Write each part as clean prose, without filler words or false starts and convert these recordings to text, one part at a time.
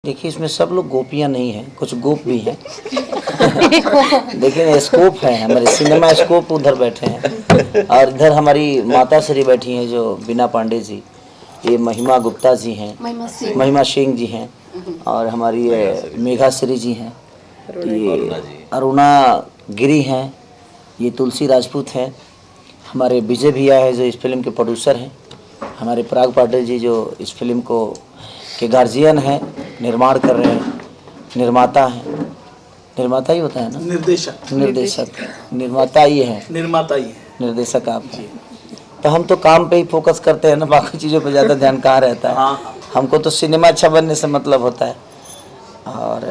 देखिए इसमें सब लोग गोपियाँ नहीं हैं, कुछ गोप भी हैं। लेकिन स्कोप है, हमारे सिनेमा स्कोप उधर बैठे हैं और इधर हमारी माता श्री बैठी हैं जो बीना पांडे जी, ये महिमा गुप्ता जी हैं, महिमा सिंह जी हैं और हमारी ये मेघा श्री जी हैं, ये अरुणा गिरी हैं, ये तुलसी राजपूत हैं, हमारे विजय भैया है जो इस फिल्म के प्रोड्यूसर हैं, हमारे पराग पाटिल जी जो इस फिल्म को के गार्जियन हैं, निर्माण कर रहे हैं, निर्माता हैं, निर्माता ही होता है ना, निर्देशक निर्माता ही है, निर्माता ही है, निर्देशक आप हैं। तो हम तो काम पे ही फोकस करते हैं ना, बाकी चीज़ों पे ज़्यादा ध्यान कहाँ रहता है। हमको तो सिनेमा अच्छा बनने से मतलब होता है और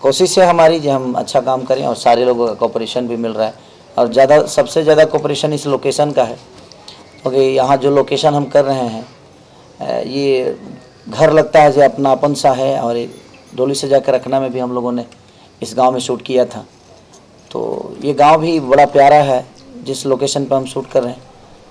कोशिश है हमारी जो हम अच्छा काम करें और सारे लोगों का कोऑपरेशन भी मिल रहा है और सबसे ज़्यादा कोऑपरेशन इस लोकेशन का है क्योंकि यहाँ जो लोकेशन हम कर रहे हैं ये घर लगता है जो अपनापन सा है और डोली सजा कर रखना में भी हम लोगों ने इस गांव में शूट किया था। तो ये गांव भी बड़ा प्यारा है जिस लोकेशन पर हम शूट कर रहे हैं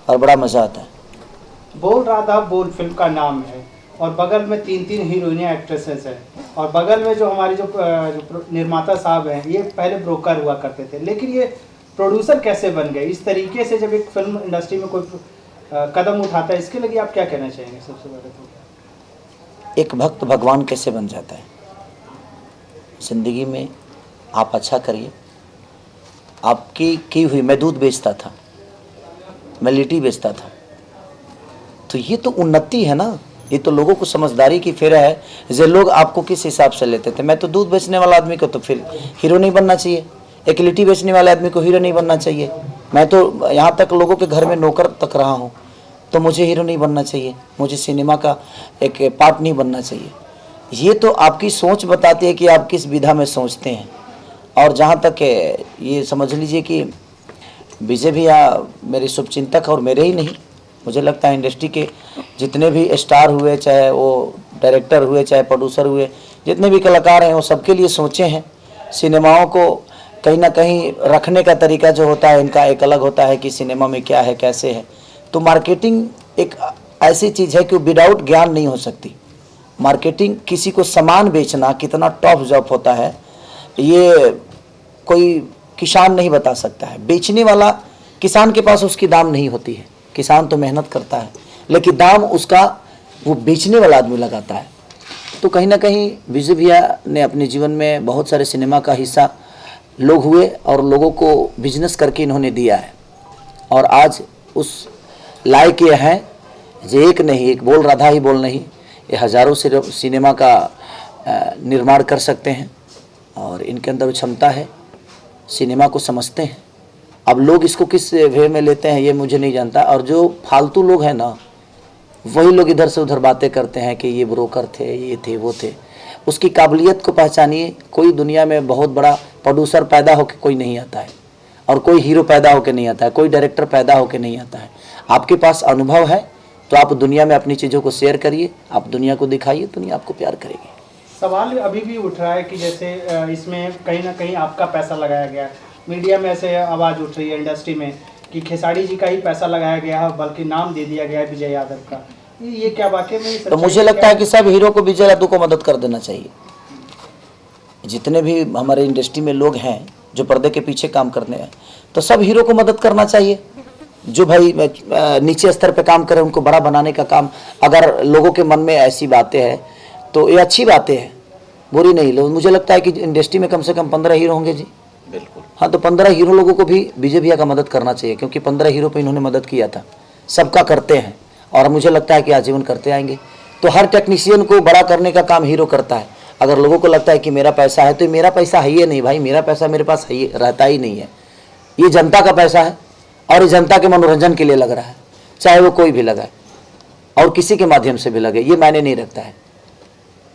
और बड़ा मज़ा आता है। बोल रहा था बोल फिल्म का नाम है और बगल में 3 हीरोइनें एक्ट्रेसेस हैं और बगल में जो हमारी जो निर्माता साहब हैं ये पहले ब्रोकर हुआ करते थे, लेकिन ये प्रोड्यूसर कैसे बन गए इस तरीके से जब एक फिल्म इंडस्ट्री में कोई कदम उठाता है, इसके लिए आप क्या कहना चाहेंगे? सबसे पहले तो एक भक्त भगवान कैसे बन जाता है। ज़िंदगी में आप अच्छा करिए। आपकी की हुई, मैं दूध बेचता था, मैं लिट्टी बेचता था, तो ये तो उन्नति है ना, ये तो लोगों को समझदारी की फेरा है। जो लोग आपको किस हिसाब से लेते थे, मैं तो दूध बेचने वाला आदमी को तो फिर हीरो नहीं बनना चाहिए, एक लिट्टी बेचने वाले आदमी को हीरो नहीं बनना चाहिए, मैं तो यहाँ तक लोगों के घर में नौकर तक रहा हूँ, तो मुझे हीरो नहीं बनना चाहिए, मुझे सिनेमा का एक पार्ट नहीं बनना चाहिए। ये तो आपकी सोच बताती है कि आप किस विधा में सोचते हैं। और जहाँ तक ये समझ लीजिए कि विजय भैया मेरे शुभचिंतक और मेरे ही नहीं, मुझे लगता है इंडस्ट्री के जितने भी स्टार हुए, चाहे वो डायरेक्टर हुए, चाहे प्रोड्यूसर हुए, जितने भी कलाकार हैं वो सबके लिए सोचे हैं। सिनेमाओं को कहीं ना कहीं रखने का तरीका जो होता है इनका एक अलग होता है कि सिनेमा में क्या है, कैसे है। तो मार्केटिंग एक ऐसी चीज़ है कि विदाउट ज्ञान नहीं हो सकती। मार्केटिंग, किसी को सामान बेचना कितना टफ जॉब होता है ये कोई किसान नहीं बता सकता है। बेचने वाला किसान के पास उसकी दाम नहीं होती है, किसान तो मेहनत करता है लेकिन दाम उसका वो बेचने वाला आदमी लगाता है। तो कहीं ना कहीं विजय भैया ने अपने जीवन में बहुत सारे सिनेमा का हिस्सा लोग हुए और लोगों को बिजनेस करके इन्होंने दिया है और आज उस लायक ये हैं जो एक नहीं, एक बोल राधा ही बोल नहीं, ये हज़ारों सिनेमा का निर्माण कर सकते हैं और इनके अंदर क्षमता है, सिनेमा को समझते हैं। अब लोग इसको किस वे में लेते हैं ये मुझे नहीं जानता, और जो फालतू लोग हैं ना वही लोग इधर से उधर बातें करते हैं कि ये ब्रोकर थे, ये थे, वो थे। उसकी काबिलियत को पहचानिए। कोई दुनिया में बहुत बड़ा प्रोड्यूसर पैदा होकर कोई नहीं आता है और कोई हीरो पैदा होकर नहीं आता है, कोई डायरेक्टर पैदा होकर नहीं आता है। आपके पास अनुभव है तो आप दुनिया में अपनी चीज़ों को शेयर करिए, आप दुनिया को दिखाइए, दुनिया आपको प्यार करेगी। सवाल अभी भी उठ रहा है कि जैसे इसमें कहीं ना कहीं आपका पैसा लगाया गया है, मीडिया में ऐसे आवाज़ उठ रही है इंडस्ट्री में कि खेसारी जी का ही पैसा लगाया गया है, बल्कि नाम दे दिया गया है विजय यादव का। ये क्या वाकई में? तो मुझे लगता है कि सब हीरो को विजय यादव को मदद कर देना चाहिए। जितने भी हमारे इंडस्ट्री में लोग हैं जो पर्दे के पीछे काम करने हैं, तो सब हीरो को मदद करना चाहिए। जो भाई नीचे स्तर पे काम करें उनको बड़ा बनाने का काम, अगर लोगों के मन में ऐसी बातें हैं तो ये अच्छी बातें हैं, बुरी नहीं। मुझे लगता है कि इंडस्ट्री में कम से कम 15 हीरो होंगे जी। बिल्कुल। हाँ, तो 15 हीरो लोगों को भी विजय भैया का मदद करना चाहिए क्योंकि 15 हीरो पे इन्होंने मदद किया था। सबका करते हैं और मुझे लगता है कि आजीवन करते आएंगे। तो हर टेक्नीशियन को बड़ा करने का काम हीरो करता है। अगर लोगों को लगता है कि मेरा पैसा है तो मेरा पैसा है ही नहीं भाई, मेरा पैसा मेरे पास है रहता ही नहीं है। ये जनता का पैसा है और ये जनता के मनोरंजन के लिए लग रहा है, चाहे वो कोई भी लगाए और किसी के माध्यम से भी लगे, ये मायने नहीं रखता है।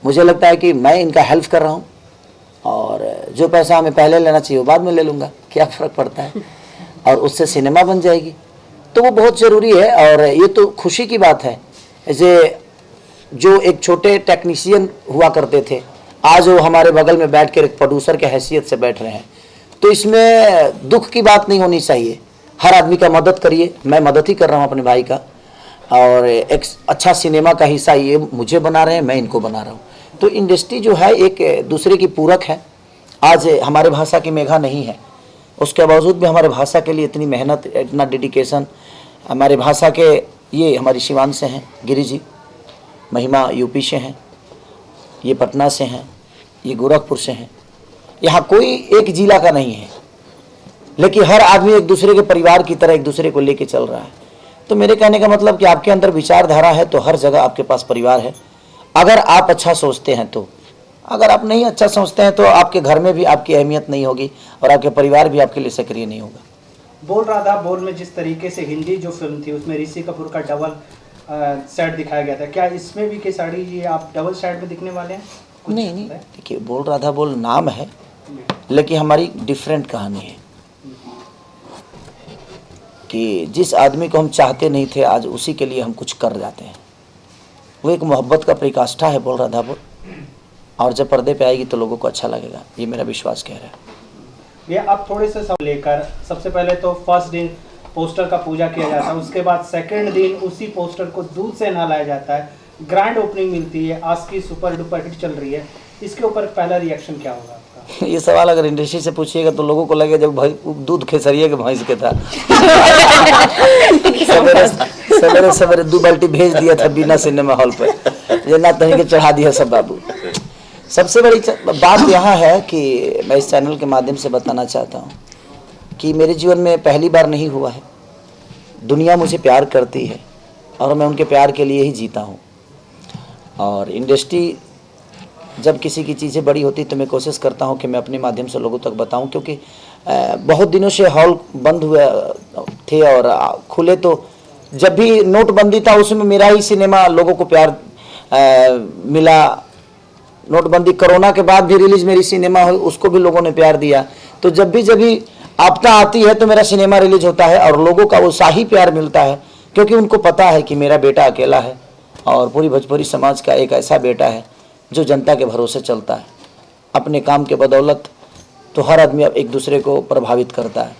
मुझे लगता है कि मैं इनका हेल्प कर रहा हूँ और जो पैसा हमें पहले लेना चाहिए वो बाद में ले लूँगा, क्या फ़र्क पड़ता है। और उससे सिनेमा बन जाएगी तो वो बहुत ज़रूरी है। और ये तो खुशी की बात है ऐसे जो एक छोटे टेक्नीशियन हुआ करते थे आज वो हमारे बगल में बैठ कर एक प्रोड्यूसर के हैसियत से बैठ रहे हैं। तो इसमें दुख की बात नहीं होनी चाहिए। हर आदमी का मदद करिए, मैं मदद ही कर रहा हूँ अपने भाई का। और एक अच्छा सिनेमा का हिस्सा ये मुझे बना रहे हैं, मैं इनको बना रहा हूँ। तो इंडस्ट्री जो है एक दूसरे की पूरक है। आज हमारे भाषा की मेघा नहीं है, उसके बावजूद भी हमारे भाषा के लिए इतनी मेहनत, इतना डेडिकेशन। हमारे भाषा के ये हमारी सिवान से हैं गिरी जी, महिमा यूपी से हैं, ये पटना से हैं, ये गोरखपुर से हैं। यहाँ कोई एक जिला का नहीं है, लेकिन हर आदमी एक दूसरे के परिवार की तरह एक दूसरे को लेके चल रहा है। तो मेरे कहने का मतलब कि आपके अंदर विचारधारा है तो हर जगह आपके पास परिवार है, अगर आप अच्छा सोचते हैं तो। अगर आप नहीं अच्छा सोचते हैं तो आपके घर में भी आपकी अहमियत नहीं होगी और आपके परिवार भी आपके लिए सक्रिय नहीं होगा। बोल राधा बोल में जिस तरीके से हिंदी जो फिल्म थी उसमें ऋषि कपूर का डबल सेट दिखाया गया था, क्या इसमें भी केसारी जी आप डबल सेट में दिखने वाले हैं? नहीं, देखिए बोल राधा बोल नाम है, लेकिन हमारी डिफरेंट कहानी है कि जिस आदमी को हम चाहते नहीं थे आज उसी के लिए हम कुछ कर जाते हैं। वो एक मोहब्बत का परिकाष्ठा है बोल राधा बोल, और जब पर्दे पे आएगी तो लोगों को अच्छा लगेगा, ये मेरा विश्वास कह रहा है। ये आप थोड़े से सब लेकर, सबसे पहले तो फर्स्ट दिन पोस्टर का पूजा किया जाता है, उसके बाद सेकंड दिन उसी पोस्टर को दूध से नहलाया जाता है, ग्रैंड ओपनिंग मिलती है, आज की सुपर डुपर हिट चल रही है, इसके ऊपर पहला रिएक्शन क्या होगा आपका? ये सवाल अगर इंडस्ट्री से पूछिएगा तो लोगों को लगेगा जब दूध खेसरिया के भैंस के था सवेरे सवेरे 2 बाल्टी भेज दिया था बिना सिनेमा हॉल पर, ये ना तहीं के चढ़ा दिया सब बाबू। सबसे बड़ी बात यहाँ है कि मैं इस चैनल के माध्यम से बताना चाहता हूँ कि मेरे जीवन में पहली बार नहीं हुआ है, दुनिया मुझे प्यार करती है और मैं उनके प्यार के लिए ही जीता हूँ। और इंडस्ट्री जब किसी की चीज़ें बड़ी होती तो मैं कोशिश करता हूँ कि मैं अपने माध्यम से लोगों तक बताऊँ, क्योंकि बहुत दिनों से हॉल बंद हुए थे और खुले तो जब भी नोटबंदी था उसमें मेरा ही सिनेमा लोगों को प्यार मिला। नोटबंदी कोरोना के बाद भी रिलीज मेरी सिनेमा हुई, उसको भी लोगों ने प्यार दिया। तो जब भी आपदा आती है तो मेरा सिनेमा रिलीज होता है और लोगों का वो शाही प्यार मिलता है, क्योंकि उनको पता है कि मेरा बेटा अकेला है और पूरी भोजपुरी समाज का एक ऐसा बेटा है जो जनता के भरोसे चलता है। अपने काम के बदौलत तो हर आदमी एक दूसरे को प्रभावित करता है।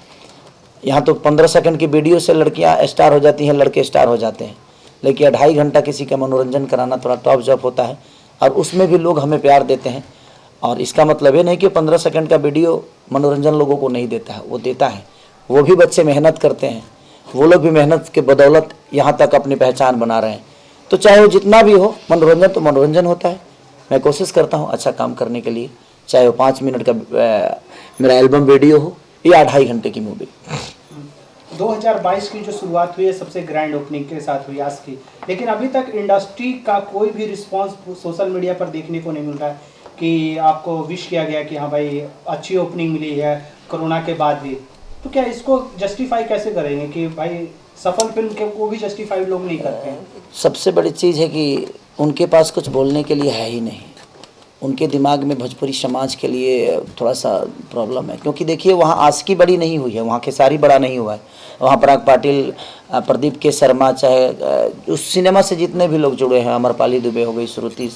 यहाँ तो 15 सेकंड की वीडियो से लड़कियाँ स्टार हो जाती हैं, लड़के स्टार हो जाते हैं, लेकिन 2.5 घंटा किसी का मनोरंजन कराना थोड़ा टॉप जॉब होता है और उसमें भी लोग हमें प्यार देते हैं। और इसका मतलब ये नहीं कि 15 सेकंड का वीडियो मनोरंजन लोगों को नहीं देता है, वो देता है। वो भी बच्चे मेहनत करते हैं, वो लोग भी मेहनत के बदौलत यहाँ तक अपनी पहचान बना रहे हैं। तो चाहे वो जितना भी हो, मनोरंजन तो मनोरंजन होता है। मैं कोशिश करता हूँ अच्छा काम करने के लिए, चाहे वो 5 मिनट का मेरा एल्बम वीडियो हो या 2.5 घंटे की मूवी। 2022 की जो शुरुआत हुई है सबसे ग्रैंड ओपनिंग के साथ हुई आज की, लेकिन अभी तक इंडस्ट्री का कोई भी रिस्पांस सोशल मीडिया पर देखने को नहीं मिल रहा है कि आपको विश किया गया कि हाँ भाई अच्छी ओपनिंग मिली है कोरोना के बाद भी। तो क्या इसको जस्टिफाई कैसे करेंगे कि भाई सफल फिल्म के को भी जस्टिफाई लोग नहीं करते हैं? सबसे बड़ी चीज़ है कि उनके पास कुछ बोलने के लिए है ही नहीं। उनके दिमाग में भोजपुरी समाज के लिए थोड़ा सा प्रॉब्लम है, क्योंकि देखिए वहाँ आशिकी बड़ी नहीं हुई है, वहाँ खेसारी बड़ा नहीं हुआ है, वहाँ पराग पाटिल, प्रदीप के शर्मा, चाहे उस सिनेमा से जितने भी लोग जुड़े हैं, अमरपाली दुबे हो गई, श्रुति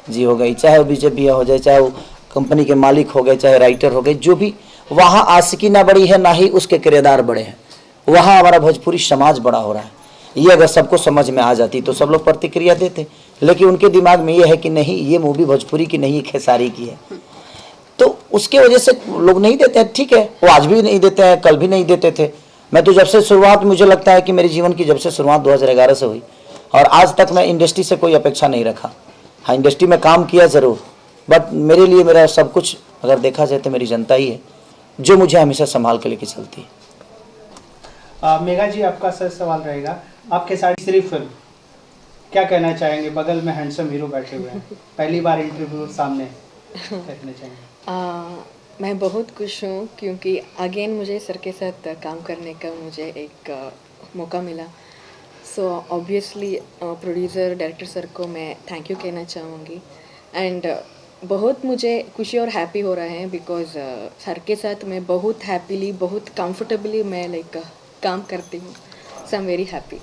जी हो गई, चाहे वो बीजेपी हो जाए, चाहे वो कंपनी के मालिक हो गए, चाहे राइटर हो गए, जो भी, वहाँ आशिकी ना बड़ी है ना ही उसके किरदार बड़े हैं। वहाँ हमारा भोजपुरी समाज बड़ा हो रहा है। ये अगर सबको समझ में आ जाती तो सब लोग प्रतिक्रिया देते, लेकिन उनके दिमाग में ये है कि नहीं, ये मूवी भोजपुरी की नहीं, खेसारी की है। तो उसके वजह से लोग नहीं देते हैं। ठीक है, वो आज भी नहीं देते हैं, कल भी नहीं देते थे। मैं तो जब से शुरुआत, मुझे लगता है कि मेरे जीवन की जब से शुरुआत 2011 से हुई और आज तक मैं इंडस्ट्री से कोई अपेक्षा नहीं रखा। हाँ, इंडस्ट्री में काम किया ज़रूर, बट मेरे लिए मेरा सब कुछ अगर देखा जाए तो मेरी जनता ही है जो मुझे हमेशा संभाल के लेके चलती है। मेघा जी, आपका सर सवाल रहेगा, आपके साथ तीसरी फिल्म, क्या कहना चाहेंगे? बगल में हैंडसम हीरो बैठे हुए हैं, पहली बार इंटरव्यू सामने, क्या कहना चाहेंगे? मैं बहुत खुश हूँ क्योंकि अगेन मुझे सर के साथ काम करने का मुझे एक मौका मिला। So obviously producer director sir को मैं थैंक यू कहना चाहूँगी। एंड बहुत मुझे खुशी और हैप्पी हो रहा है बिकॉज सर के साथ मैं बहुत हैप्पीली, बहुत कंफर्टेबली मैं काम करती हूँ। सो आई एम वेरी हैप्पी।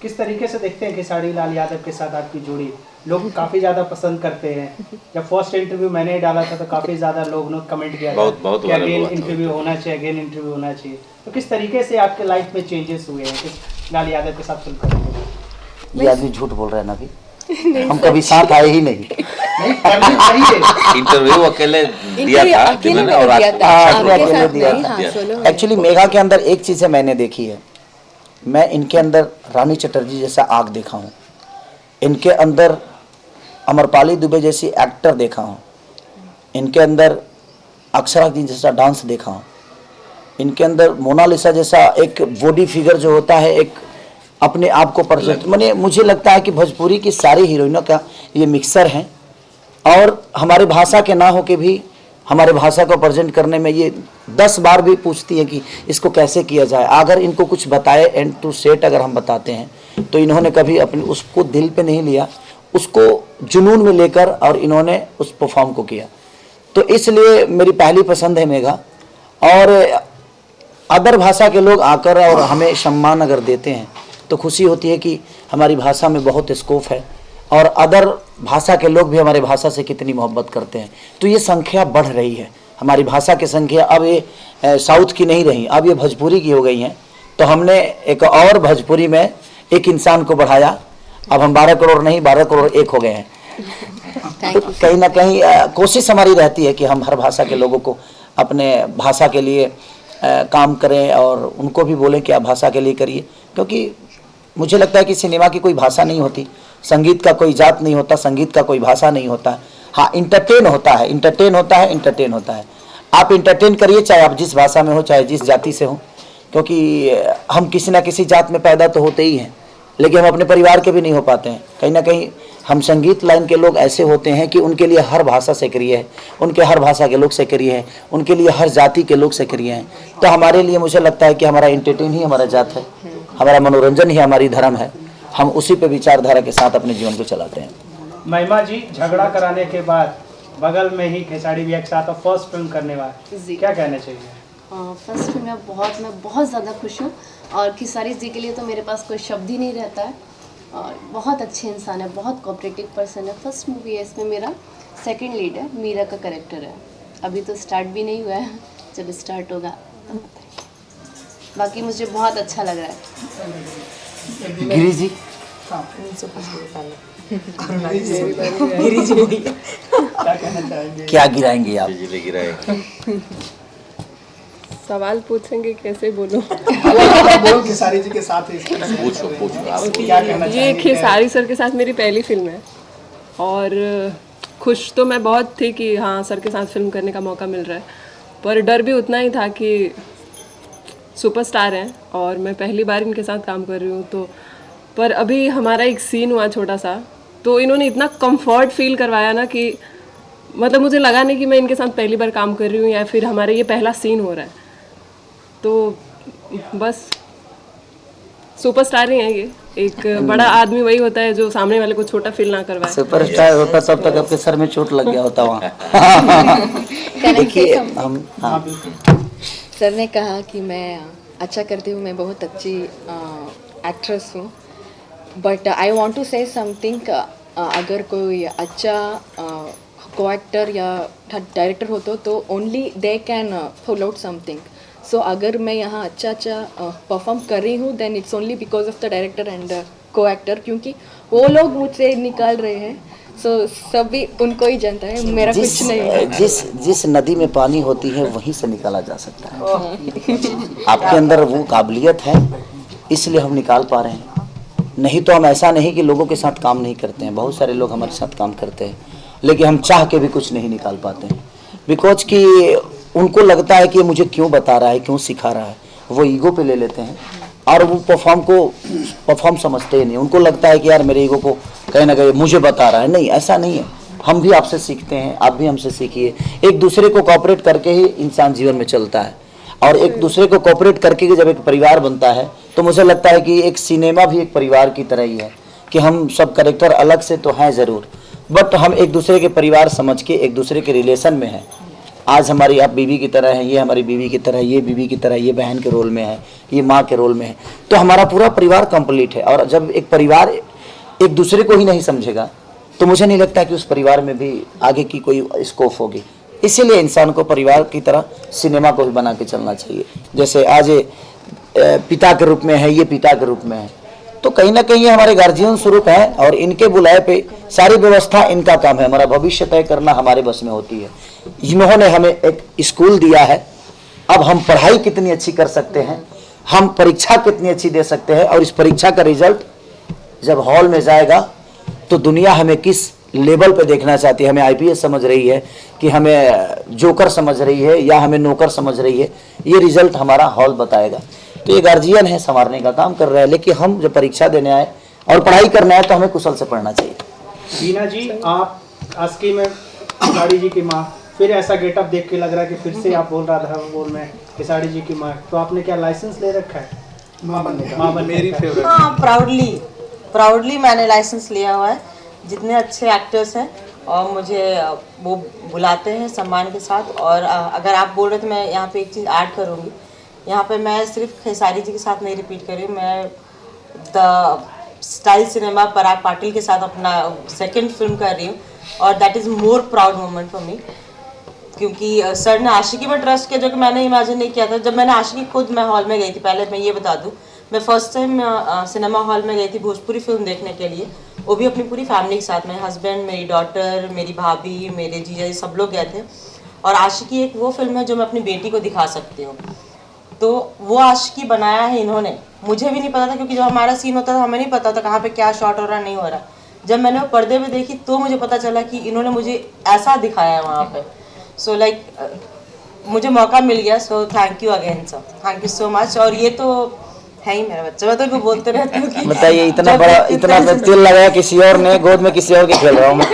किस तरीके से देखते हैं खेसारी लाल यादव के साथ आपकी जोड़ी? लोग काफ़ी ज़्यादा पसंद करते हैं। जब फर्स्ट इंटरव्यू मैंने डाला था तो काफ़ी ज़्यादा लोग ने कमेंट किया था कि अगेन इंटरव्यू होना चाहिए, अगेन इंटरव्यू होना चाहिए। तो किस तरीके से आपके लाइफ में चेंजेस हुए हैं लाल यादव के साथ फिल्म करने के बाद? ये आदमी झूठ बोल रहा है ना, अभी हम कभी साथ आए ही नहीं। नहीं करनी चाहिए। इंटरव्यू अकेले दिया इंटरव्यू था अकेले जिन्होंने मैंने और दिया आपको था, अच्छा आपने आपके अकेले साथ दिया नहीं, था। हाँ, सोलो में। एक्चुअली मेघा के अंदर एक चीज़ है मैंने देखी है, मैं इनके अंदर रानी चटर्जी जैसा आग देखा हूँ, इनके अंदर अमरपाली दुबे जैसी एक्टर देखा हूँ, इनके अंदर अक्षरा जी जैसा डांस देखा हूँ, इनके अंदर मोनालिसा जैसा एक बॉडी फिगर जो होता है, एक अपने आप को प्रेजेंट, मैंने मुझे लगता है कि भोजपुरी की सारी हीरोइनों का ये मिक्सर हैं और हमारे भाषा के ना हो के भी हमारे भाषा को प्रेजेंट करने में ये 10 बार भी पूछती है कि इसको कैसे किया जाए। अगर इनको कुछ बताए एंड टू सेट अगर हम बताते हैं तो इन्होंने कभी अपने उसको दिल पे नहीं लिया, उसको जुनून में लेकर और इन्होंने उस परफॉर्म को किया। तो इसलिए मेरी पहली पसंद है मेघा। और अदर भाषा के लोग आकर और हमें सम्मान अगर देते हैं तो खुशी होती है कि हमारी भाषा में बहुत स्कोप है और अदर भाषा के लोग भी हमारे भाषा से कितनी मोहब्बत करते हैं। तो ये संख्या बढ़ रही है, हमारी भाषा की संख्या अब ये साउथ की नहीं रही, अब ये भोजपुरी की हो गई हैं। तो हमने एक और भोजपुरी में एक इंसान को बढ़ाया, अब हम 12 करोड़ नहीं 12 करोड़ 1 हो गए हैं। तो कहीं ना कहीं कोशिश हमारी रहती है कि हम हर भाषा के लोगों को अपने भाषा के लिए काम करें और उनको भी बोलें कि आप भाषा के लिए करिए, क्योंकि मुझे लगता है कि सिनेमा की कोई भाषा नहीं होती, संगीत का कोई जात नहीं होता, संगीत का कोई भाषा नहीं होता। हाँ, इंटरटेन होता है, इंटरटेन होता है, इंटरटेन होता है। आप इंटरटेन करिए चाहे आप जिस भाषा में हो, चाहे जिस जाति से हो, क्योंकि हम किसी ना किसी जात में पैदा तो होते ही हैं, लेकिन हम अपने परिवार के भी नहीं हो पाते हैं। कहीं ना कहीं हम संगीत लाइन के लोग ऐसे होते हैं कि उनके लिए हर भाषा सक्रिय है, उनके हर भाषा के लोग सक्रिय हैं, उनके लिए हर जाति के लोग सक्रिय हैं। तो हमारे लिए मुझे लगता है कि हमारा इंटरटेन ही हमारा जात है, हमारा मनोरंजन ही हमारी धर्म है, हम उसी पे विचारधारा के साथ अपने जीवन को चलाते हैं। महिमा जी, झगड़ा कराने के बाद बगल में ही खेसारी भैया के साथ फर्स्ट फिल्म करने वाले, जी। क्या कहना चाहिए? फर्स्ट फिल्म में मैं बहुत ज़्यादा खुश हूँ और खेसारी जी के लिए तो मेरे पास कोई शब्द ही नहीं रहता है और बहुत अच्छे इंसान है, बहुत कोऑपरेटिव पर्सन है। फर्स्ट मूवी है, इसमें मेरा सेकंड लीड है, मीरा का कैरेक्टर है। अभी तो स्टार्ट भी नहीं हुआ है, जब स्टार्ट होगा तब बताएंगे। बाकी मुझे बहुत अच्छा लग रहा है। गिरी जी, क्या कहना चाहेंगे? क्या गिराएंगे आप? बिजली गिराए। सवाल पूछेंगे कैसे बोलूं? बोल खेसारी जी के साथ है इसके लिए। पूछो आप क्या कहना ये चाहेंगे? खेसारी सर के साथ मेरी पहली फिल्म है और खुश तो मैं बहुत थी कि हाँ सर के साथ फिल्म करने का मौका मिल रहा है, पर डर भी उतना ही था कि सुपरस्टार हैं और मैं पहली बार इनके साथ काम कर रही हूँ। तो पर अभी हमारा एक सीन हुआ छोटा सा, तो इन्होंने इतना कंफर्ट फील करवाया ना कि मतलब मुझे लगा नहीं कि मैं इनके साथ पहली बार काम कर रही हूँ या फिर हमारे ये पहला सीन हो रहा है। तो बस सुपरस्टार ही हैं ये। एक बड़ा आदमी वही होता है जो सामने वाले को छोटा फील ना करवाए। सुपरस्टार होता तब तक आपके सर में चोट लग गया होता वहाँ। देखिए हम, हाँ, सर ने कहा कि मैं अच्छा करती हूँ, मैं बहुत अच्छी एक्ट्रेस हूँ, but I want to say something. अगर कोई अच्छा को एक्टर या डायरेक्टर हो तो only they can pull out something. So अगर मैं यहाँ अच्छा परफॉर्म कर रही हूँ then it's only because of the director and co-actor, क्योंकि वो लोग मुझसे निकाल रहे हैं। सो सभी उनको ही जानता है, मेरा कुछ नहीं है। जिस नदी में पानी होती है वहीं से निकाला जा सकता है। आपके अंदर वो काबिलियत है, इसलिए हम निकाल पा रहे हैं। नहीं तो हम ऐसा नहीं कि लोगों के साथ काम नहीं करते हैं, बहुत सारे लोग हमारे साथ काम करते हैं, लेकिन हम चाह के भी कुछ नहीं निकाल पाते हैं, बिकॉज कि उनको लगता है कि मुझे क्यों बता रहा है, क्यों सिखा रहा है। वो ईगो पे ले लेते हैं और वो परफॉर्म समझते ही नहीं। उनको लगता है कि यार मेरे ईगो को कहीं ना कहीं मुझे बता रहा है। नहीं, ऐसा नहीं है। हम भी आपसे सीखते हैं, आप भी हमसे सीखिए। एक दूसरे को कोऑपरेट करके ही इंसान जीवन में चलता है, और एक दूसरे को कोऑपरेट करके जब एक परिवार बनता है तो मुझे लगता है कि एक सिनेमा भी एक परिवार की तरह ही है, कि हम सब कैरेक्टर अलग से तो हैं ज़रूर, बट हम एक दूसरे के परिवार समझ के एक दूसरे के रिलेशन में हैं। आज हमारी आप बीवी की तरह है, ये हमारी बीवी की तरह, ये बीवी की तरह, ये बहन के रोल में है, ये माँ के रोल में है। तो हमारा पूरा परिवार कंप्लीट है। और जब एक परिवार एक दूसरे को ही नहीं समझेगा तो मुझे नहीं लगता कि उस परिवार में भी आगे की कोई स्कोप होगी। इसीलिए इंसान को परिवार की तरह सिनेमा को भी बना के चलना चाहिए। जैसे आज पिता के रूप में है, ये पिता के रूप में है, तो कहीं ना कहीं ये हमारे गार्जियन स्वरूप है और इनके बुलाए पे सारी व्यवस्था इनका काम है। हमारा भविष्य तय करना हमारे बस में होती है। इन्होंने हमें एक स्कूल दिया है, अब हम पढ़ाई कितनी अच्छी कर सकते हैं, हम परीक्षा कितनी अच्छी दे सकते हैं, और इस परीक्षा का रिजल्ट जब हॉल में जाएगा तो दुनिया हमें किस लेवल पे देखना चाहती है। हमें आईपीएस समझ रही है कि हमें जोकर समझ रही है या हमें नौकर समझ रही है, ये रिजल्ट हमारा हॉल बताएगा। तो ये गार्जियन है, संवारने का काम कर रहा है, लेकिन हम जब परीक्षा देने आए और पढ़ाई करना है तो हमें कुशल से पढ़ना चाहिए। बीना जी, आप आस्की में खिसाड़ी जी की माँ, फिर ऐसा गेटअप देख के लग रहा है कि फिर से आप बोल रहा था बोल में खिसाड़ी जी की माँ, तो आपने क्या लाइसेंस ले रखा है माँ बनने का? माँ बनने मेरी का। फेवरेट। हाँ, प्राउडली मैंने लाइसेंस लिया हुआ है। जितने अच्छे एक्टर्स हैं और मुझे वो बुलाते हैं सम्मान के साथ। और अगर आप बोल रहे तो मैं यहाँ पे एक चीज़ ऐड करूँगी। यहाँ पे मैं सिर्फ खेसारी जी के साथ नहीं रिपीट कर रही हूँ, मैं द स्टाइल सिनेमा पराग पाटिल के साथ अपना सेकंड फिल्म कर रही हूँ, और that is more proud moment for me. क्योंकि सर ने आशिकी में ट्रस्ट किया, जो कि मैंने इमेजिन नहीं किया था। जब मैंने आशिकी खुद मैं हॉल में गई थी, पहले मैं ये बता दूँ, मैं फर्स्ट टाइम सिनेमा हॉल में गई थी भोजपुरी फिल्म देखने के लिए, वो भी अपनी पूरी फैमिली के साथ। मेरे हस्बैंड, मेरी डॉटर, मेरी भाभी, मेरे जीजा जी सब लोग गए थे। और आशिकी एक वो फिल्म है जो मैं अपनी बेटी को दिखा सकती हूँ। तो वो आशिकी बनाया है इन्होंने, मुझे भी नहीं पता था, क्योंकि जब हमारा सीन होता था हमें नहीं पता था कहाँ पे क्या शॉट हो रहा नहीं हो रहा। जब मैंने वो पर्दे पे देखी तो मुझे पता चला कि इन्होंने मुझे ऐसा दिखाया है वहाँ पे। सो लाइक मुझे मौका मिल गया, so thank you again sir, thank you so much. और ये तो है ही मेरा बच्चा, मैं तो भी बोलते रहती हूँ कि बताइए, इतना बड़ा इतना तिल लगाया किसी और ने, गोद में किसी और के खेल रहा हूँ मैं।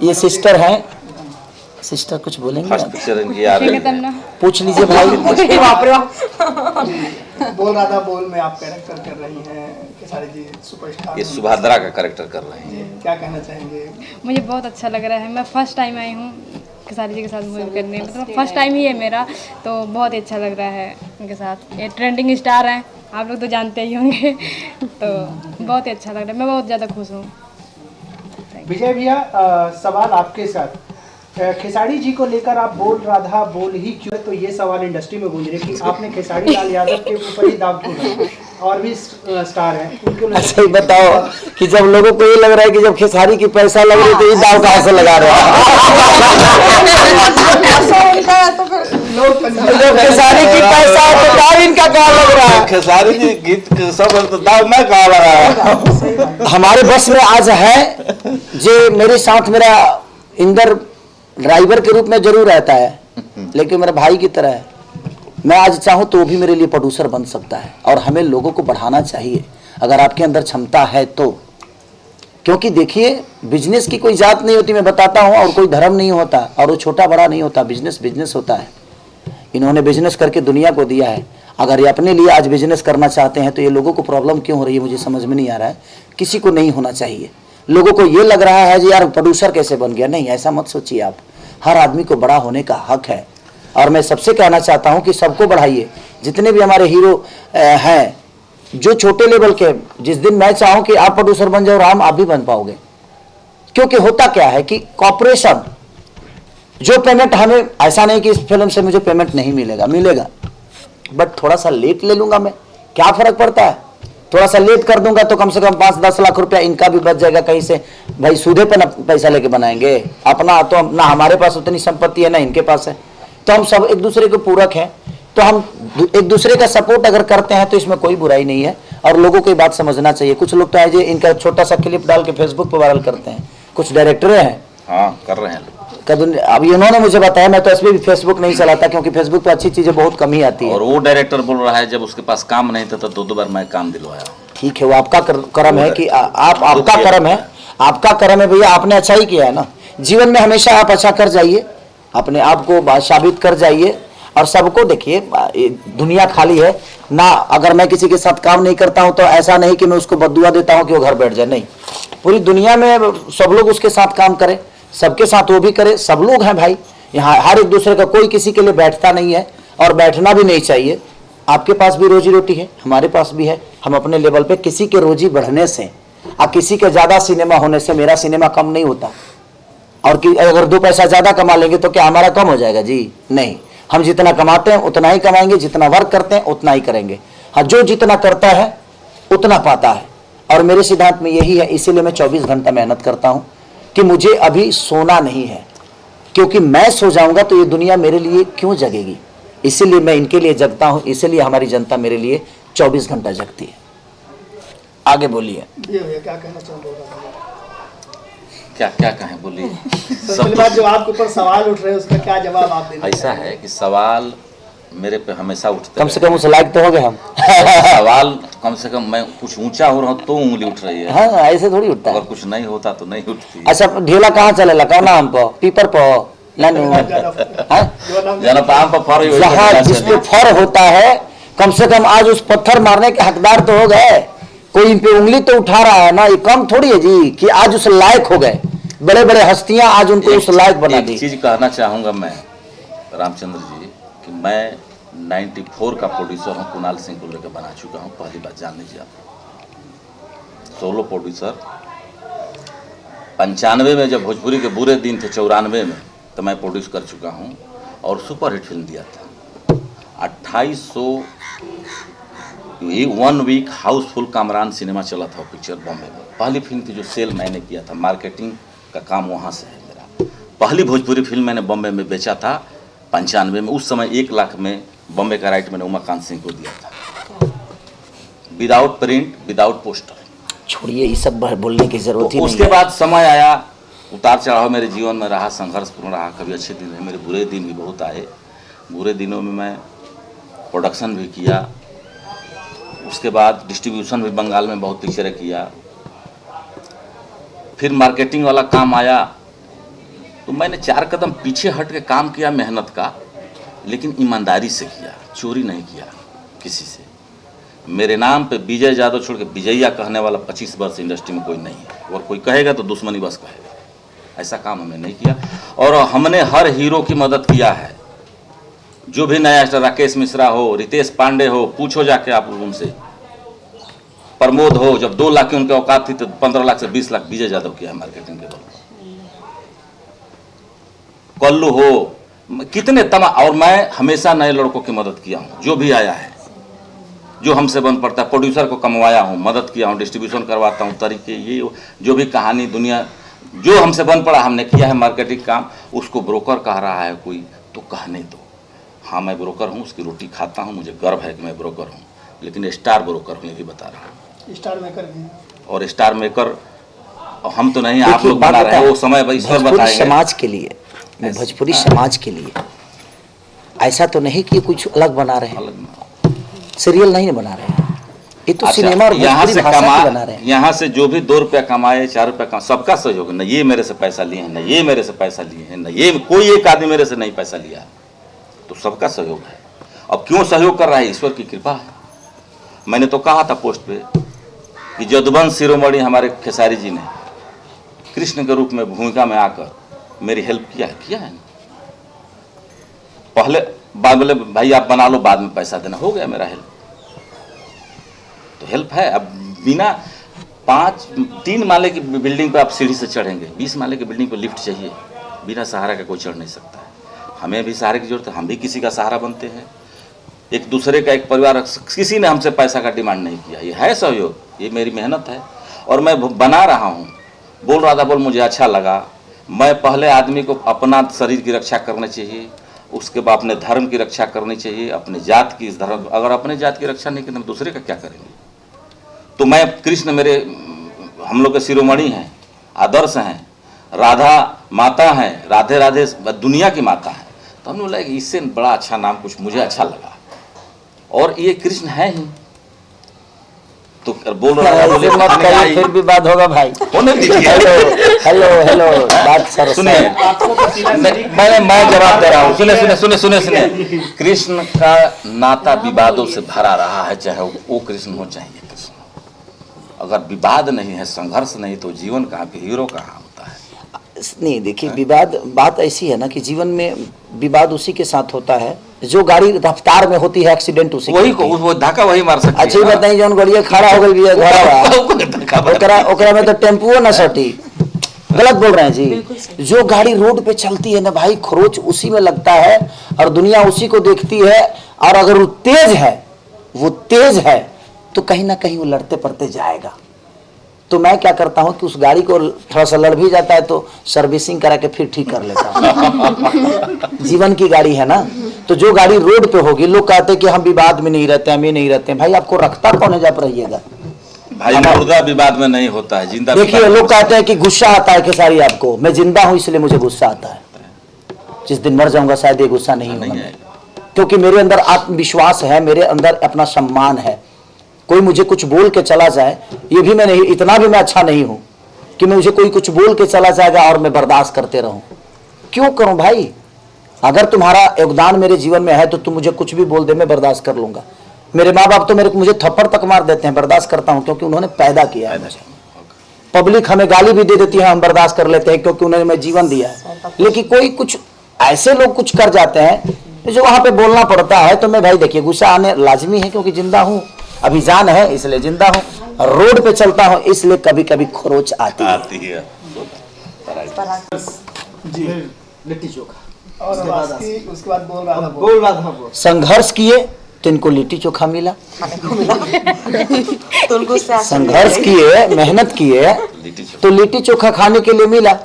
ये सिस्टर हैं, सिस्टर कुछ बोलेंगे? फर्स्ट पिक्चर इनकी आ रही है। पूछ लीजिए भाई। बोल रहा था बोल में आप कैरेक्टर कर रही हैं खेसारी जी, सुपरस्टार। ये सुभद्रा का कैरेक्टर कर रहे हैं। क्या कहना चाहेंगे? मुझे बहुत अच्छा लग रहा है। मैं फर्स्ट टाइम आई हूँ खेसारी जी के साथ मूवी करने, मतलब फर्स्ट टाइम ही है मेरा, तो बहुत ही अच्छा लग रहा है उनके साथ। ये ट्रेंडिंग स्टार हैं, आप लोग तो जानते ही होंगे। तो बहुत ही अच्छा लग रहा है, मैं बहुत ज़्यादा खुश हूँ। विजय भैया, सवाल आपके साथ, खेसारी जी को लेकर आप बोल राधा बोल ही क्यों, तो ये सवाल इंडस्ट्री में गूंज रहे कि आपने खेसारी लाल यादव के ऊपर ही दाव क्यों लगाया? और भी स्टार हैं उनको। अच्छा ही बताओ कि जब लोगों को ये लग रहा है कि जब खेसारी की पैसा लग रही तो ये दाव कहाँ से लगा रहे हैं? जब खेसारी की पैसा है तो दाव इनका कहाँ लग रहा है? खेसारी जी गीत सब तो दाव मैं कहाँ लगा? हमारे बस में आज है जो मेरे साथ मेरा इंदर ड्राइवर के रूप में जरूर रहता है, लेकिन मेरा भाई की तरह है। मैं आज चाहूँ तो वो भी मेरे लिए प्रोड्यूसर बन सकता है, और हमें लोगों को बढ़ाना चाहिए अगर आपके अंदर क्षमता है तो। क्योंकि देखिए, बिजनेस की कोई जात नहीं होती, मैं बताता हूँ, और कोई धर्म नहीं होता, और वो छोटा बड़ा नहीं होता, बिजनेस बिजनेस होता है। इन्होंने बिजनेस करके दुनिया को दिया है। अगर ये अपने लिए आज बिजनेस करना चाहते हैं तो ये लोगों को प्रॉब्लम क्यों हो रही है मुझे समझ में नहीं आ रहा है। किसी को नहीं होना चाहिए। लोगों को ये लग रहा है जी यार प्रोड्यूसर कैसे बन गया, नहीं, ऐसा मत सोचिए आप। हर आदमी को बड़ा होने का हक है, और मैं सबसे कहना चाहता हूं कि सबको बढ़ाइए। जितने भी हमारे हीरो हैं जो छोटे लेवल के, जिस दिन मैं चाहूं कि आप प्रोड्यूसर बन जाओ राम, आप भी बन पाओगे। क्योंकि होता क्या है कि कॉर्पोरेशन जो पेमेंट हमें, ऐसा नहीं कि इस फिल्म से मुझे पेमेंट नहीं मिलेगा, मिलेगा, बट थोड़ा सा लेट ले लूंगा मैं, क्या फर्क पड़ता है? थोड़ा सा लेट कर दूंगा तो कम से कम 5-10 लाख रुपया इनका भी बच जाएगा कहीं से। भाई सूदे पे ना पैसा लेके बनाएंगे अपना, तो ना हमारे पास उतनी संपत्ति है ना इनके पास है, तो हम सब एक दूसरे के पूरक हैं। तो हम एक दूसरे का सपोर्ट अगर करते हैं तो इसमें कोई बुराई नहीं है, और लोगों को ये बात समझना चाहिए। कुछ लोग तो है इनका छोटा सा क्लिप डाल के फेसबुक पर वायरल करते हैं, कुछ डायरेक्टर हैं, हाँ कर रहे हैं। अभी उन्होंने मुझे बताया, मैं तो इसमें भी फेसबुक नहीं चलाता क्योंकि फेसबुक पे अच्छी चीजें बहुत कम ही आती है। और वो डायरेक्टर बोल रहा है जब उसके पास काम नहीं था तो 2 बार मैं काम दिलवाया। ठीक है, वो आपका कर्म है कि आपका कर्म है, आपका कर्म है भैया, आपने अच्छा ही किया है ना। जीवन में हमेशा आप अच्छा कर जाइए, अपने आप को साबित कर जाइए, और सबको देखिए दुनिया खाली है ना। अगर मैं किसी के साथ काम नहीं करता हूं तो ऐसा नहीं कि मैं उसको बद्दुआ देता हूं कि वो घर बैठ जाए, नहीं। पूरी दुनिया में सब लोग उसके साथ काम करें, सबके साथ वो भी करे, सब लोग हैं भाई यहाँ, हर एक दूसरे का, कोई किसी के लिए बैठता नहीं है और बैठना भी नहीं चाहिए। आपके पास भी रोजी रोटी है, हमारे पास भी है, हम अपने लेवल पे, किसी के रोजी बढ़ने से और किसी के ज़्यादा सिनेमा होने से मेरा सिनेमा कम नहीं होता। और कि अगर 2 पैसा ज़्यादा कमा लेंगे तो क्या हमारा कम हो जाएगा जी? नहीं, हम जितना कमाते हैं उतना ही कमाएंगे, जितना वर्क करते हैं उतना ही करेंगे। हाँ, जो जितना करता है उतना पाता है, और मेरे सिद्धांत में यही है। इसीलिए मैं 24 घंटा मेहनत करता हूँ कि मुझे अभी सोना नहीं है, क्योंकि मैं सो जाऊंगा तो ये दुनिया मेरे लिए क्यों जगेगी। इसीलिए मैं इनके लिए जगता हूँ, इसीलिए हमारी जनता मेरे लिए 24 घंटा जगती है। आगे बोलिए। ये भैया क्या कहना चाहूँगा? क्या क्या कहें, बोलिए। सबसे पहली बात, जो आपके ऊपर सवाल उठ रहे हैं उसका क्या जवाब आप देंगे? ऐसा है कि सवाल मेरे पे हमेशा उठते कम से कम उस लायक तो हो गए हम। सवाल कम से कम मैं कुछ ऊंचा हो रहा हूँ तो उंगली उठ रही है। हाँ, ऐसे थोड़ी उठता है। अगर कुछ नहीं होता तो नहीं उठती। अच्छा, ढेला कहाँ चलेला? कौन हम पो पीपर पो लानू जनपाम पर फर जहाँ जिस पे फर होता है, कम से कम आज उस पत्थर मारने के हकदार तो हो गए। कोई इन पे उंगली तो उठा रहा है ना, ये कम थोड़ी है जी कि आज उस लायक हो गए। बड़े बड़े हस्तियां आज उनको उस लायक बना दी। एक चीज कहना चाहूंगा मैं रामचंद्र जी कि मैं 94 का प्रोड्यूसर हूँ, कुणाल सिंह को लेकर बना चुका हूँ। पहली बात जान लीजिए आप, सोलो प्रोड्यूसर। 95 में जब भोजपुरी के बुरे दिन थे, 94 में, तो मैं प्रोड्यूस कर चुका हूँ और सुपरहिट फिल्म दिया था। 2800 1 वीक हाउसफुल कामरान सिनेमा चला था पिक्चर बॉम्बे में। पहली फिल्म थी जो सेल मैंने किया था, मार्केटिंग का काम वहाँ से है मेरा। पहली भोजपुरी फिल्म मैंने बॉम्बे में बेचा था 95 में। उस समय 1 लाख में बॉम्बे का राइट मैंने उमाकांत सिंह को दिया था, विदाउट प्रिंट, विदाउट पोस्टर। छोड़िए, ये सब बोलने की जरूरत ही नहीं है। उसके बाद समय आया, उतार चढ़ाव मेरे जीवन में रहा, संघर्षपूर्ण रहा। कभी अच्छे दिन रहे, मेरे बुरे दिन भी बहुत आए। बुरे दिनों में मैं प्रोडक्शन भी किया, उसके बाद डिस्ट्रीब्यूशन भी बंगाल में बहुत पिक्चरें किया। फिर मार्केटिंग वाला काम आया तो मैंने 4 कदम पीछे हट के काम किया मेहनत का, लेकिन ईमानदारी से किया, चोरी नहीं किया किसी से। मेरे नाम पे विजय यादव छोड़ के विजयया कहने वाला 25 वर्ष इंडस्ट्री में कोई नहीं है, और कोई कहेगा तो दुश्मनी बस कहेगा। ऐसा काम हमने नहीं किया, और हमने हर हीरो की मदद किया है। जो भी नया स्टार, राकेश मिश्रा हो, रितेश पांडे हो, पूछो जाके आप उनसे। प्रमोद हो, जब 2 लाख की उनके औकात थी तो 15 लाख से 20 लाख विजय यादव किया है मार्केटिंग के बल। कल्लू हो, कितने और मैं हमेशा नए लड़कों की मदद किया हूँ। जो भी आया है, जो हमसे बन पड़ता है, प्रोड्यूसर को कमवाया हूँ, मदद किया हूँ, डिस्ट्रीब्यूशन करवाता हूँ, तरीके ये जो भी कहानी दुनिया जो हमसे बन पड़ा हमने किया है। मार्केटिंग काम, उसको ब्रोकर कह रहा है कोई तो कहने दो। हाँ, मैं ब्रोकर हूँ, उसकी रोटी खाता हूँ, मुझे गर्व है कि मैं ब्रोकर हूँ, लेकिन स्टार ब्रोकर हूँ, ये भी बता रहा हूँ। स्टार मेकर भी, और स्टार मेकर हम तो नहीं, आप लोग बना रहे हैं, वो समय ईश्वर बताएंगे। समाज के लिए, मैं भोजपुरी समाज के लिए, ऐसा तो नहीं कि कुछ अलग बना रहे हैं, सीरियल नहीं बना रहे हैं, ये तो सिनेमा और यहाँ से बना रहे हैं। यहाँ से जो भी 2 रुपया कमाए, 4 रुपया कमाए, सबका सहयोग है। न ये मेरे से पैसा लिए हैं, न ये मेरे से पैसा लिए हैं, न ये कोई एक आदमी मेरे से नहीं पैसा लिया, तो सबका सहयोग है। अब क्यों सहयोग कर रहा है? ईश्वर की कृपा है। मैंने तो कहा था पोस्ट पे कि जदुवंश शिरोमणि हमारे खेसारी जी ने कृष्ण के रूप में भूमिका में आकर मेरी हेल्प किया है ना। पहले बोले भाई आप बना लो, बाद में पैसा देना, हो गया मेरा हेल्प। तो हेल्प है। अब बिना 3 माले की बिल्डिंग पर आप सीढ़ी से चढ़ेंगे, 20 माले की बिल्डिंग पर लिफ्ट चाहिए, बिना सहारा का कोई चढ़ नहीं सकता है। हमें भी सहारे की जरूरत है, हम भी किसी का सहारा बनते हैं, एक दूसरे का, एक परिवार। किसी ने हमसे पैसा का डिमांड नहीं किया, ये है सहयोग, ये मेरी मेहनत है और मैं बना रहा हूँ। बोल रहा था, बोल मुझे अच्छा लगा। मैं पहले आदमी को अपना शरीर की रक्षा करनी चाहिए, उसके बाद अपने धर्म की रक्षा करनी चाहिए, अपने जात की, इस धर्म, अगर अपने जात की रक्षा नहीं करें तो दूसरे का क्या करेंगे। तो मैं, कृष्ण मेरे, हम लोग के शिरोमणि हैं, आदर्श हैं, राधा माता हैं, राधे राधे दुनिया की माता है। तो हमने बोला कि इससे बड़ा अच्छा नाम कुछ मुझे अच्छा लगा, और ये कृष्ण है ही। तो बोल रहा है, बोले मत कहिए, फिर भी बात होगा भाई। होने दीजिए। हेलो बात सर सुनिए, मैं जवाब दे रहा हूँ। सुने। कृष्ण का नाता विवादों से भरा रहा है, चाहे वो कृष्ण हो चाहे ये कृष्ण हो। अगर विवाद नहीं है, संघर्ष नहीं, तो जीवन कहाँ पे हीरो कहाँ होता है? नहीं, देखिए, विवाद, बात ऐसी है ना कि जीवन में विवाद उसी के साथ होता है जो गाड़ी रफ्तार में होती है, एक्सीडेंट उसी वही को वो धक्का वही मार सकती है। अच्छी बात नहीं, जौन गाड़िया खड़ा हो गई है घोड़ा, ओकरा में तो टेम्पुओ ना सटी, गलत बोल रहे हैं जी। जो गाड़ी रोड पे चलती है ना भाई, खरोच उसी में लगता है और दुनिया उसी को देखती है। और अगर वो तेज है तो कहीं ना कहीं वो लड़ते पड़ते जाएगा। तो मैं क्या करता हूं कि उस गाड़ी को थोड़ा सा लड़ भी जाता है तो सर्विसिंग करा के फिर ठीक कर लेता हूं। जीवन की गाड़ी है ना, तो जो गाड़ी रोड पे होगी, लोग कहते हैं कि हम विवाद में नहीं रहते, हम ये नहीं रहते हैं। भाई आपको रखता कौन है जब रहिएगा भाई, मुर्दा विवाद में नहीं होता है, जिंदा। देखिए लोग कहते हैं कि गुस्सा आता है खेसारी आपको, मैं जिंदा हूं इसलिए मुझे गुस्सा आता है। जिस दिन मर जाऊंगा शायद ये गुस्सा नहीं होगा, क्योंकि मेरे अंदर आत्मविश्वास है, मेरे अंदर अपना सम्मान है। कोई मुझे कुछ बोल के चला जाए, ये भी मैं नहीं, इतना भी मैं अच्छा नहीं हूं कि मुझे कोई कुछ बोल के चला जाएगा और मैं बर्दाश्त करते रहूं। क्यों करूं भाई? अगर तुम्हारा योगदान मेरे जीवन में है तो तुम मुझे कुछ भी बोल दे, मैं बर्दाश्त कर लूंगा। मेरे माँ बाप तो मुझे थप्पड़ तक मार देते हैं, बर्दाश्त करता हूं क्योंकि उन्होंने पैदा किया है मुझे। पब्लिक हमें गाली भी दे देती है, हम बर्दाश्त कर लेते हैं क्योंकि उन्होंने मैं जीवन दिया है। लेकिन कोई कुछ ऐसे लोग कुछ कर जाते हैं जो वहां पे बोलना पड़ता है, तो मैं भाई देखिए गुस्सा आने लाजमी है, क्योंकि जिंदा हूं, अभी जान है इसलिए जिंदा हूं। रोड पे चलता हूं इसलिए कभी कभी खरोच आती है। जी लिट्टी चोखा और उसके बाद बोल रहा था बोल रहा था वो। संघर्ष किए तो इनको लिट्टी चोखा मिला। तो उनको उससे आशा संघर्ष किए, मेहनत किए तो लिट्टी चोखा खाने के लिए मिला।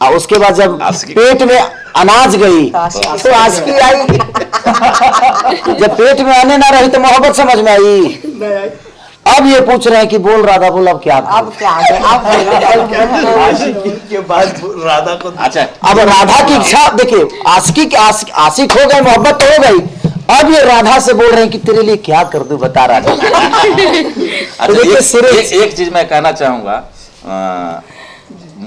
और उसके बाद जब पेट में अनाज गई तो आशिकी आई। जब पेट में आने ना रही तो मोहब्बत समझ में आई। अब ये पूछ रहे हैं कि बोल राधा बोल, अब क्या अब क्या आशिकी के बाद राधा को। अच्छा, अब राधा की इच्छा देखिए, आशिक हो गए, मोहब्बत तो हो गई, अब ये राधा से बोल रहे हैं कि तेरे लिए क्या कर दूं बता राधा। अच्छा, एक चीज मैं कहना चाहूंगा,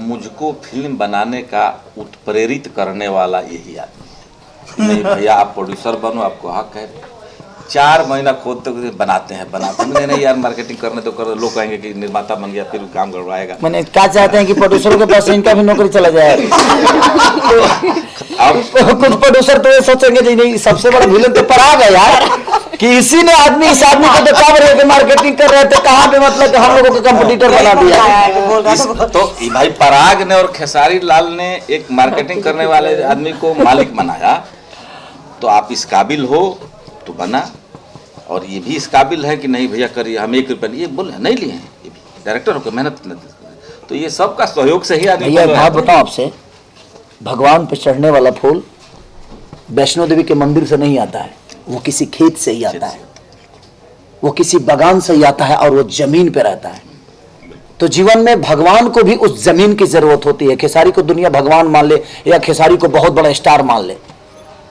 मुझको फिल्म बनाने का उत्प्रेरित करने वाला यही आदमी। नहीं भैया आप प्रोड्यूसर बनो, आपको हक है। 4 महीना खोदते बनाते हैं नहीं यार मार्केटिंग करने तो कर, लोग कहेंगे कि निर्माता बन गया फिर काम गड़बड़ाएगा। मैंने क्या चाहते हैं कि प्रोड्यूसर के पास इनका भी नौकरी चला जाए। अब कुछ प्रोड्यूसर तो ये सोचेंगे जी नहीं, सबसे बड़ा विलन तो पराग है यार, कि इसी ने इस आदमी को तो कब रहे मार्केटिंग कर रहे थे, कहाँ पे मतलब हम लोगों को कंपटीटर बना दिया। तो भाई पराग ने और खेसारी लाल ने एक मार्केटिंग करने वाले आदमी को मालिक बनाया, तो आप इस काबिल हो तो बना। और ये भी इस काबिल है कि नहीं भैया करिए, हम 1 रुपये ये बोले नहीं लिए हैं, ये भी डायरेक्टर होकर मेहनत, तो ये सबका सहयोग से ही आदमी। भैया बात बताओ आपसे, भगवान पे चढ़ने वाला फूल वैष्णो देवी के मंदिर से नहीं आता है, वो किसी खेत से ही आता है, वो किसी बागान से ही आता है और वो जमीन पे रहता है। तो जीवन में भगवान को भी उस जमीन की जरूरत होती है। खेसारी को दुनिया भगवान मान ले या खेसारी को बहुत बड़ा स्टार मान ले,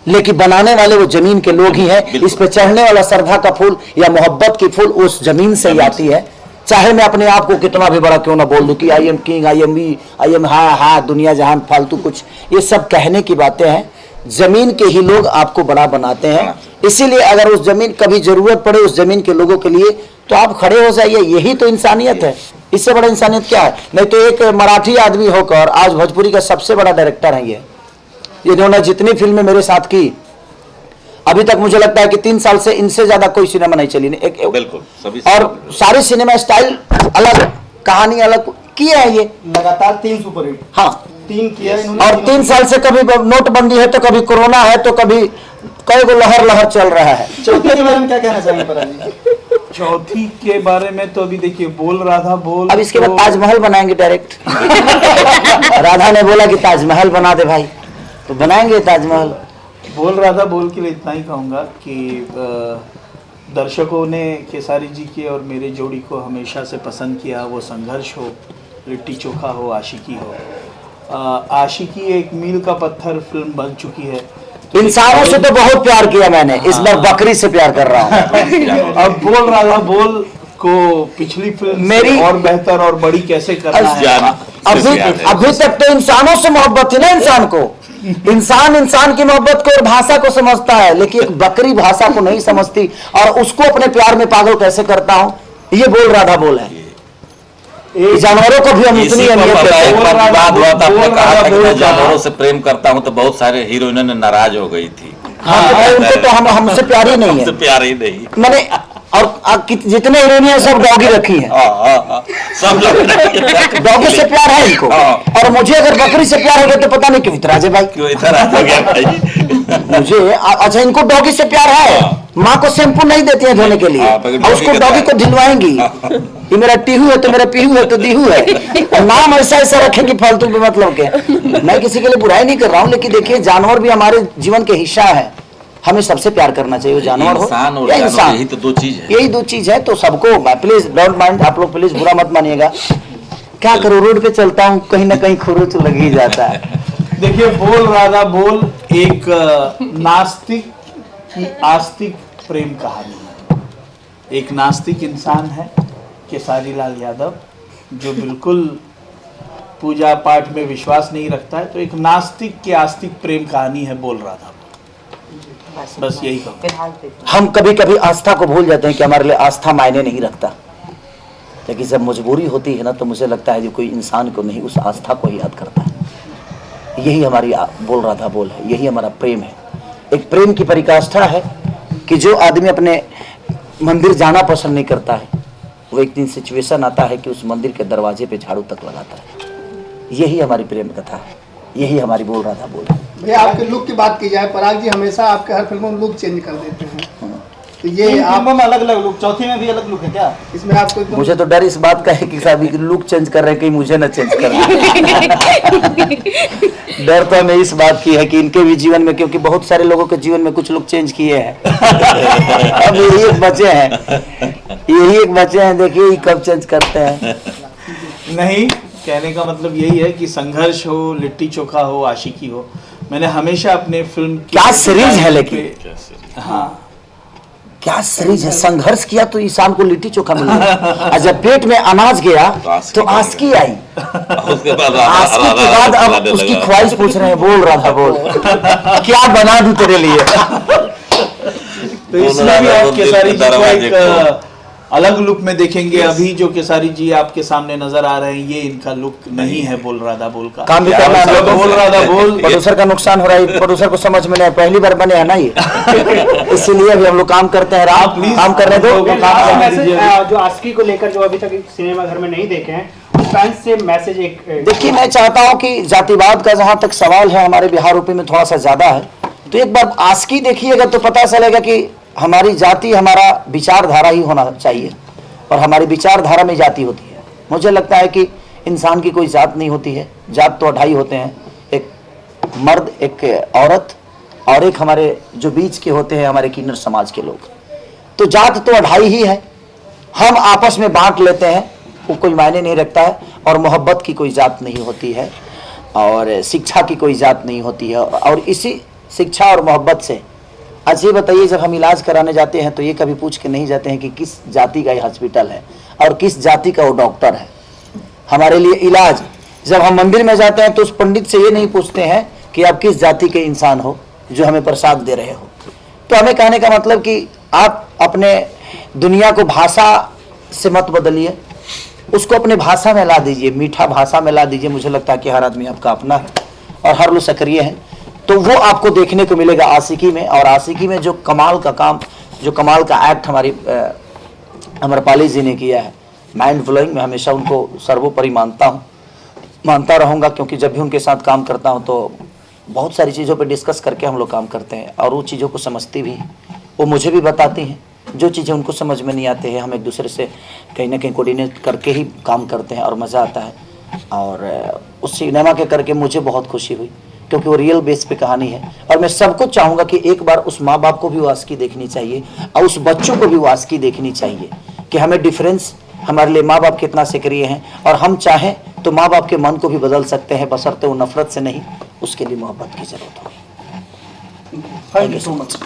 लेकिन बनाने वाले वो जमीन के लोग ही हैं। इस पे चढ़ने वाला श्रद्धा का फूल या मोहब्बत की फूल उस जमीन से ही आती है। चाहे मैं अपने आप को कितना भी बड़ा क्यों ना बोल दूं कि I am king, I am हा दुनिया जहान, फालतू कुछ, ये सब कहने की बातें हैं। जमीन के ही लोग आपको बड़ा बनाते हैं। इसीलिए अगर उस जमीन कभी जरूरत पड़े उस जमीन के लोगों के लिए तो आप खड़े हो जाइए, यही तो इंसानियत है। इससे बड़ा इंसानियत क्या है? नहीं तो एक मराठी आदमी होकर आज भोजपुरी का सबसे बड़ा डायरेक्टर है ये। इन्होंने जितनी फिल्में मेरे साथ की, अभी तक मुझे लगता है कि 3 साल से इनसे ज्यादा कोई सिनेमा नहीं चली। बिल्कुल सभी, और सारे सिनेमा स्टाइल अलग, कहानी अलग किए है ये। लगातार 3 सुपरहिट, हाँ 3 किया इन्होंने। और 3 साल से कभी नोटबंदी है तो कभी कोरोना है तो कभी कई को लहर चल रहा है। चौथी के बारे में क्या कहना चाहेंगे पराग जी? चौथी के बारे में तो अभी देखिए बोल रहा था बोल, अब इसके बाद ताजमहल बनाएंगे डायरेक्ट। राधा ने बोला कि ताजमहल बना दे भाई, तो बनाएंगे ताजमहल। बोल रहा था बोल के लिए इतना ही कहूँगा कि दर्शकों ने खेसारी जी के और मेरे जोड़ी को हमेशा से पसंद किया। वो संघर्ष हो, लिट्टी चोखा हो, आशिकी हो। आशिकी एक मील का पत्थर फिल्म बन चुकी है। इंसानों से तो बहुत प्यार किया मैंने, इस बार बकरी से प्यार कर रहा हूँ। अब बोल रहा था बोल को पिछली फिल्म मेरी और बेहतर और बड़ी कैसे करना है। अभी तक तो इंसानों से मोहब्बत थी ना इंसान को। इंसान की मोहब्बत को और भाषा को समझता है, लेकिन एक बकरी भाषा को नहीं समझती और उसको अपने प्यार में पागल कैसे करता हूँ, ये बोल रहा था बोल है। जानवरों को भी हम इतनी अहमियत देते हैं। बात हुआ था, आपने कहा था कि मैं जानवरों से प्रेम करता हूँ, तो बहुत सारे हीरोइनों ने नाराज हो गई थी। हाँ, उनको तो हमसे प्यार ही नहीं है, प्यार ही नहीं। मैंने और जितने हीरोइनियां सब डॉगी रखी हैं, सब लोग डॉगी से प्यार है इनको। और मुझे अगर बकरी से प्यार हो गया तो पता नहीं क्यों इतराजे भाई, क्यों इतना हो गया भाई? मुझे अच्छा इनको डॉगी से प्यार है। माँ को शैम्पू नहीं देती है धोने के लिए, और उसको डॉगी को ढिलवाएंगी। ये मेरा टीहू है तो मेरा पीहू है तो दीहू है, और नाम ऐसा ऐसा रखेंगे फालतू के मतलब के। मैं किसी के लिए बुराई नहीं कर रहा हूँ, लेकिन देखिए जानवर भी हमारे जीवन के हिस्सा है, हमें सबसे प्यार करना चाहिए, वो जानवर हो इंसान और या जानवर, इंसान, यही तो दो चीज है। यही दो चीज है। तो सबको प्लीज डोंट माइंड, आप लोग प्लीज बुरा मत मानिएगा। क्या करूँ, रोड पे चलता हूँ कहीं ना कहीं खुरुच लग ही जाता है। देखिए, बोल राधा बोल एक नास्तिक की आस्तिक प्रेम कहानी है। एक नास्तिक इंसान है केसारी लाल यादव, जो बिल्कुल पूजा पाठ में विश्वास नहीं रखता है, तो एक नास्तिक की आस्तिक प्रेम कहानी है बोल राधा। बस यही कहूँ। हम कभी कभी आस्था को भूल जाते हैं कि हमारे लिए आस्था मायने नहीं रखता, लेकिन जब मजबूरी होती है ना तो मुझे लगता है कि कोई इंसान को नहीं, उस आस्था को ही याद करता है। यही हमारी बोल राधा बोल है, यही हमारा प्रेम है। एक प्रेम की परिकाष्ठा है कि जो आदमी अपने मंदिर जाना पसंद नहीं करता है, वो एक दिन सिचुएशन आता है कि उस मंदिर के दरवाजे पे झाड़ू तक लगाता है। यही हमारी प्रेम कथा है, यही हमारी बोल राधा बोल है। भैया, आपके लुक की बात की जाए, पराग जी हमेशा आपके हर फिल्मों में लुक चेंज कर देते हैं, तो ये आप में अलग अलग लुक, चौथी में भी अलग लुक है क्या? इसमें आपको एकदम मुझे तो डर इस बात का है कि साहब लुक चेंज कर रहे हैं, कहीं मुझे ना चेंज कर डर तो हमें इस बात की है कि इनके भी जीवन में, क्योंकि बहुत सारे लोगों के जीवन में कुछ लोग चेंज किए हैं। अब यही एक बचे हैं, देखिए ये कब चेंज करते हैं। नहीं, कहने का मतलब यही है कि संघर्ष हो, लिट्टी चोखा हो, आशिकी हो, मैंने हमेशा अपने फिल्म क्या सीरीज है, लेकिन हाँ क्या सीरीज है। संघर्ष किया तो इंसान को लिट्टी चोखा मिला, और जब पेट में अनाज गया तो आस्की आई, उसके बाद आस्की के बाद अब उसकी ख्वाहिश पूछ रहे हैं बोल राधा बोल, क्या बना दूं तेरे लिए। तो इसलिए भी आप केसारी जी को एक अलग लुक में देखेंगे। अभी जो केसारी जी आपके सामने नजर आ रहे हैं, ये इनका लुक नहीं है बोल राधा बोल का। काम भी करना है, बोल राधा बोल प्रोड्यूसर का नुकसान हो रहा है, प्रोड्यूसर को समझ में नहीं, पहली बार बने हैं ना ये, इसीलिए अभी हम लोग काम करते हैं। आप काम करने दो। जो आस्की को लेकर जो अभी तक सिनेमा घर में नहीं देखे हैं, उस फैंस से मैसेज एक देखिए, मैं चाहता हूं कि जातिवाद का जहां तक सवाल है हमारे बिहार यूपी में थोड़ा सा ज्यादा है, तो एक बार आस्की देखिएगा तो पता चलेगा कि हमारी जाति हमारा विचारधारा ही होना चाहिए, और हमारी विचारधारा में जाति होती है। मुझे लगता है कि इंसान की कोई जात नहीं होती है, जात तो 2.5 होते हैं, एक मर्द, एक औरत, और एक हमारे जो बीच के होते हैं हमारे किन्नर समाज के लोग। तो जात तो 2.5 ही है, हम आपस में बांट लेते हैं, वो कोई मायने नहीं रखता है। और मोहब्बत की कोई जात नहीं होती है, और शिक्षा की कोई जात नहीं होती है। और इसी शिक्षा और मोहब्बत से अच्छा ये बताइए, जब हम इलाज कराने जाते हैं तो ये कभी पूछ के नहीं जाते हैं कि किस जाति का ये हॉस्पिटल है और किस जाति का वो डॉक्टर है। हमारे लिए इलाज, जब हम मंदिर में जाते हैं तो उस पंडित से ये नहीं पूछते हैं कि आप किस जाति के इंसान हो जो हमें प्रसाद दे रहे हो। तो हमें कहने का मतलब कि आप अपने दुनिया को भाषा से मत बदलिए, उसको अपने भाषा में ला दीजिए, मीठा भाषा में ला दीजिए। मुझे लगता है कि हर आदमी आपका अपना है और हर लोग सक्रिय है, तो वो आपको देखने को मिलेगा आशिकी में। और आशिकी में जो कमाल का काम, जो कमाल का एक्ट हमारी अमरपाली जी ने किया है, माइंड ब्लोइंग। मैं हमेशा उनको सर्वोपरि मानता रहूँगा, क्योंकि जब भी उनके साथ काम करता हूँ तो बहुत सारी चीज़ों पे डिस्कस करके हम लोग काम करते हैं, और वो चीज़ों को समझती भी हैं, वो मुझे भी बताती हैं। जो चीज़ें उनको समझ में नहीं आती है, हम एक दूसरे से कहीं ना कहीं कोऑर्डिनेट करके ही काम करते हैं, और मज़ा आता है। और उस सिनेमा के करके मुझे बहुत खुशी हुई, क्योंकि वो रियल बेस पे कहानी है। और मैं सबको चाहूँगा कि एक बार उस माँ बाप को भी वो आस्की देखनी चाहिए, और उस बच्चों को भी वो आस्की देखनी चाहिए कि हमें डिफरेंस, हमारे लिए माँ बाप कितना सक्रिय हैं, और हम चाहें तो माँ बाप के मन को भी बदल सकते हैं, बशर्ते वो नफरत से नहीं, उसके लिए मोहब्बत की जरूरत होगी। Thank you so much.